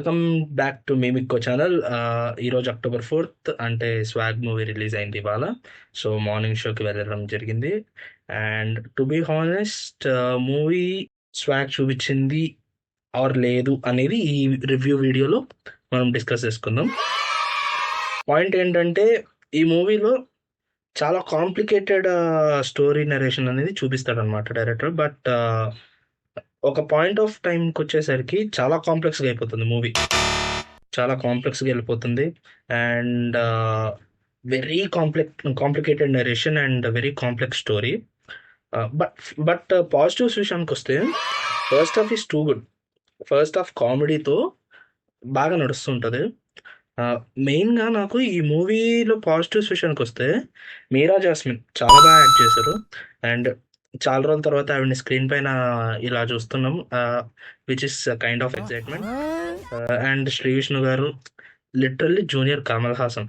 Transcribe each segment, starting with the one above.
Welcome back to మీమిక్కో channel. ఈరోజు October 4th అంటే స్వాగ్ మూవీ రిలీజ్ అయింది ఇవాళ. సో మార్నింగ్ షోకి వెళ్ళడం జరిగింది. And to be honest, movie swag చూపించింది ఆర్ లేదు అనేది ఈ రివ్యూ వీడియోలో మనం డిస్కస్ చేసుకుందాం. పాయింట్ ఏంటంటే ఈ మూవీలో చాలా కాంప్లికేటెడ్ స్టోరీ నరేషన్ అనేది చూపిస్తాడనమాట డైరెక్టర్. బట్ ఒక పాయింట్ ఆఫ్ టైంకి వచ్చేసరికి చాలా కాంప్లెక్స్గా అయిపోతుంది మూవీ. చాలా కాంప్లెక్స్గా వెళ్ళిపోతుంది. And very complicated narration and very complex story. But positives విషయానికి వస్తే first half is too good. First half కామెడీతో బాగా నడుస్తుంటుంది. మెయిన్గా నాకు ఈ మూవీలో పాజిటివ్స్ విషయానికి వస్తే మీరా జాస్మిన్ చాలా బాగా యాక్ట్ చేశారు. అండ్ చాలా రోజుల తర్వాత ఆవిడని స్క్రీన్ పైన ఇలా చూస్తున్నాం, which is kind of excitement. And Sree Vishnu గారు literally junior Kamal Haasan.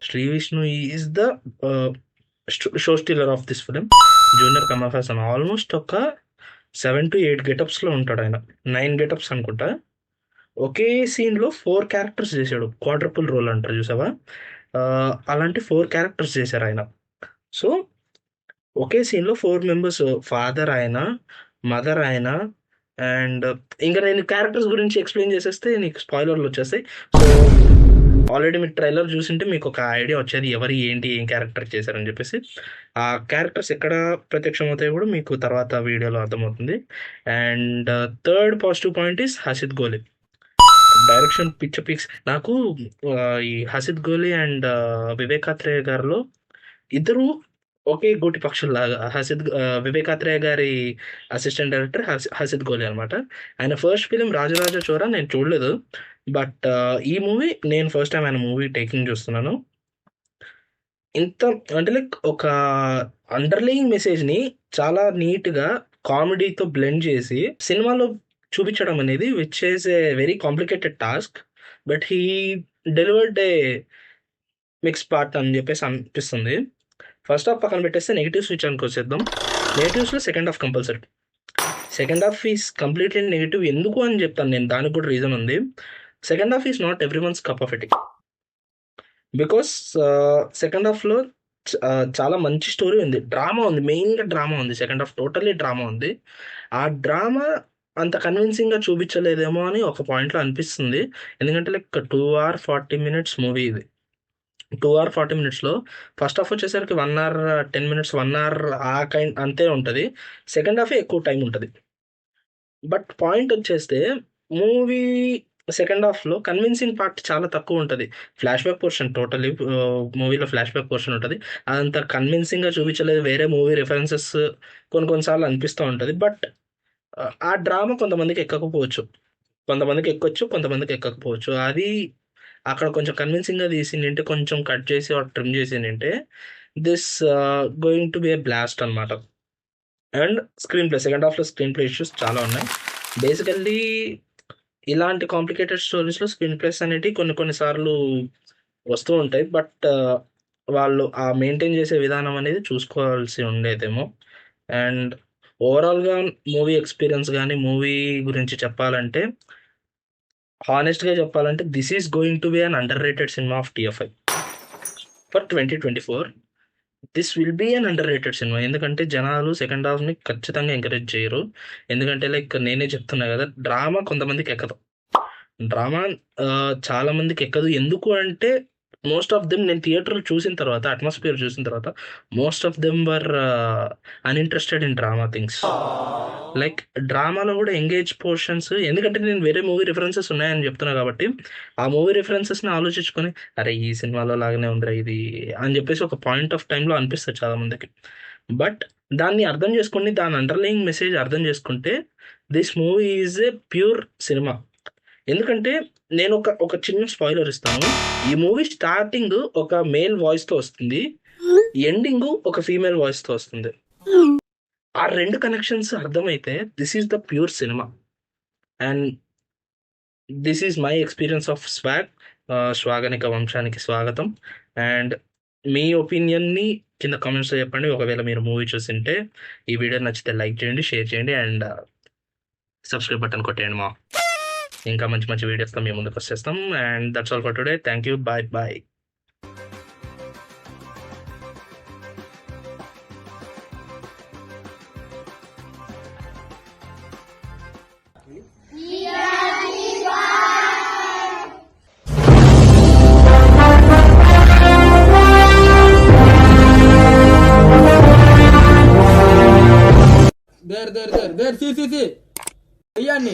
Sree Vishnu is the show stealer of this film. Junior Kamal Haasan almost ఒక 7 to 8 గెటప్స్లో ఉంటాడు ఆయన. 9 గెటప్స్ అనుకుంటా. ఒకే సీన్లో 4 క్యారెక్టర్స్ చేశాడు. క్వాడ్రపుల్ రోల్ అంటారు చూసావా, అలాంటి 4 క్యారెక్టర్స్ చేశారు ఆయన. సో ఒకే సీన్లో 4 మెంబర్స్, ఫాదర్ ఆయన, మదర్ ఆయన, అండ్ ఇంకా నేను క్యారెక్టర్స్ గురించి ఎక్స్ప్లెయిన్ చేసేస్తే నీకు స్పాయిలర్లు వచ్చేస్తాయి. సో ఆల్రెడీ మీరు ట్రైలర్ చూసింటే మీకు ఒక ఐడియా వచ్చేది ఎవరు ఏంటి ఏం క్యారెక్టర్ చేశారని చెప్పేసి. ఆ క్యారెక్టర్స్ ఎక్కడ ప్రత్యక్షం అవుతాయో కూడా మీకు తర్వాత వీడియోలో అర్థమవుతుంది. And third positive point is Hasith Goli direction. పిక్స్ నాకు ఈ హసిద్ గోలే అండ్ వివేకాత్రేయ గారిలో ఇద్దరు ఒకే గోటి పక్షుల్లాగా. వివేకాత్రేయ గారి అసిస్టెంట్ డైరెక్టర్ హసిద్ గోలే అనమాట. ఆయన ఫస్ట్ ఫిలిం రాజరాజ చోరా నేను చూడలేదు. బట్ ఈ మూవీ నేను ఫస్ట్ టైం ఆయన మూవీ టేకింగ్ చూస్తున్నాను. ఇంత అంటే లైక్ ఒక అండర్లయింగ్ మెసేజ్ని చాలా నీట్గా కామెడీతో బ్లెండ్ చేసి సినిమాలో చూపించడం అనేది which is a very complicated task. But he delivered A mix part అని చెప్పేసి అనిపిస్తుంది. ఫస్ట్ హాఫ్ పక్కన పెట్టేస్తే నెగిటివ్స్ విషయానికి వచ్చేద్దాం. నెగిటివ్స్లో second half compulsory. Second half is completely negative. ఎందుకు అని చెప్తాను నేను, దానికి కూడా రీజన్ ఉంది. Second half is not every one's cup of it. Because second హాఫ్లో చాలా మంచి స్టోరీ ఉంది, డ్రామా ఉంది, మెయిన్గా డ్రామా ఉంది. సెకండ్ హాఫ్ టోటల్లీ డ్రామా ఉంది. ఆ డ్రామా అంత కన్విన్సింగ్గా చూపించలేదేమో అని ఒక పాయింట్లో అనిపిస్తుంది. ఎందుకంటే లైక్ 2 hours 40 minutes మూవీ ఇది. 2 hours 40 minutesలో ఫస్ట్ హాఫ్ వచ్చేసరికి 1 hour 10 minutes, 1 hour ఆ కైండ్ అంతే ఉంటుంది. సెకండ్ హాఫే ఎక్కువ టైం ఉంటుంది. బట్ పాయింట్ వచ్చేస్తే మూవీ సెకండ్ హాఫ్లో కన్విన్సింగ్ పార్ట్ చాలా తక్కువ ఉంటుంది. ఫ్లాష్ బ్యాక్ పోర్షన్, టోటలీ మూవీలో ఫ్లాష్ బ్యాక్ పోర్షన్ ఉంటుంది. అదంత కన్విన్సింగ్గా చూపించలేదు. వేరే మూవీ రిఫరెన్సెస్ కొన్నిసార్లు అనిపిస్తూ ఉంటుంది. బట్ ఆ డ్రామా కొంతమందికి ఎక్కకపోవచ్చు, కొంతమందికి ఎక్కొచ్చు, కొంతమందికి ఎక్కకపోవచ్చు. అది అక్కడ కొంచెం కన్విన్సింగ్గా తీసిందంటే, కొంచెం కట్ చేసి ట్రిమ్ చేసిందంటే this going to B A blast అనమాట. అండ్ స్క్రీన్ ప్లే, సెకండ్ హాఫ్లో స్క్రీన్ ప్లే ఇష్యూస్ చాలా ఉన్నాయి. బేసికల్లీ ఇలాంటి కాంప్లికేటెడ్ స్టోరీస్లో స్క్రీన్ ప్లేస్ అనేవి కొన్నిసార్లు వస్తూ ఉంటాయి. బట్ వాళ్ళు ఆ మెయింటైన్ చేసే విధానం అనేది చూసుకోవాల్సి ఉండేదేమో. అండ్ ఓవరాల్గా మూవీ ఎక్స్పీరియన్స్ కానీ మూవీ గురించి చెప్పాలంటే, హానెస్ట్గా చెప్పాలంటే this is going to be an underrated cinema of TFI for 2024. This will be an underrated cinema. ఎందుకంటే జనాలు సెకండ్ హాఫ్ని ఖచ్చితంగా ఎంకరేజ్ చేయరు. ఎందుకంటే లైక్ నేనే చెప్తున్నా కదా, డ్రామా కొంతమందికి ఎక్కదు. డ్రామా చాలా మందికి ఎక్కదు. ఎందుకు అంటే మోస్ట్ ఆఫ్ దెమ్, నేను థియేటర్ చూసిన తర్వాత, అట్మాస్ఫియర్ చూసిన తర్వాత, most of them were uninterested in drama things. Like డ్రామాలో కూడా ఎంగేజ్ పోర్షన్స్, ఎందుకంటే నేను వేరే మూవీ రిఫరెన్సెస్ ఉన్నాయని చెప్తున్నా కాబట్టి ఆ మూవీ రిఫరెన్సెస్ని ఆలోచించుకొని అరే ఈ సినిమాలో లాగానే ఉందిరా ఇది అని చెప్పేసి ఒక పాయింట్ ఆఫ్ టైంలో అనిపిస్తుంది చాలామందికి. బట్ దాన్ని అర్థం చేసుకుని, దాని అండర్లయింగ్ మెసేజ్ అర్థం చేసుకుంటే this movie is a pure cinema. ఎందుకంటే నేను ఒక చిన్న స్పాయిలర్ ఇస్తాను. ఈ మూవీ స్టార్టింగ్ ఒక మేల్ వాయిస్తో వస్తుంది, ఎండింగ్ ఒక ఫీమేల్ వాయిస్తో వస్తుంది. ఆ 2 కనెక్షన్స్ అర్థమైతే this is the pure cinema. And this is my experience of Swag. స్వాగనిక వంశానికి స్వాగతం. అండ్ మీ ఒపీనియన్ని కింద కామెంట్స్లో చెప్పండి. ఒకవేళ మీరు మూవీ చూసింటే ఈ వీడియో నచ్చితే లైక్ చేయండి, షేర్ చేయండి, అండ్ సబ్స్క్రైబ్ బటన్ కొట్టేయండి మా. ఇంకా మంచి మంచి వీడియోస్తో మేము ముందుకు వచ్చేస్తాం. And that's all for today. Thank you. Bye bye. దేర్ సి సి సి అయ్యాన్ని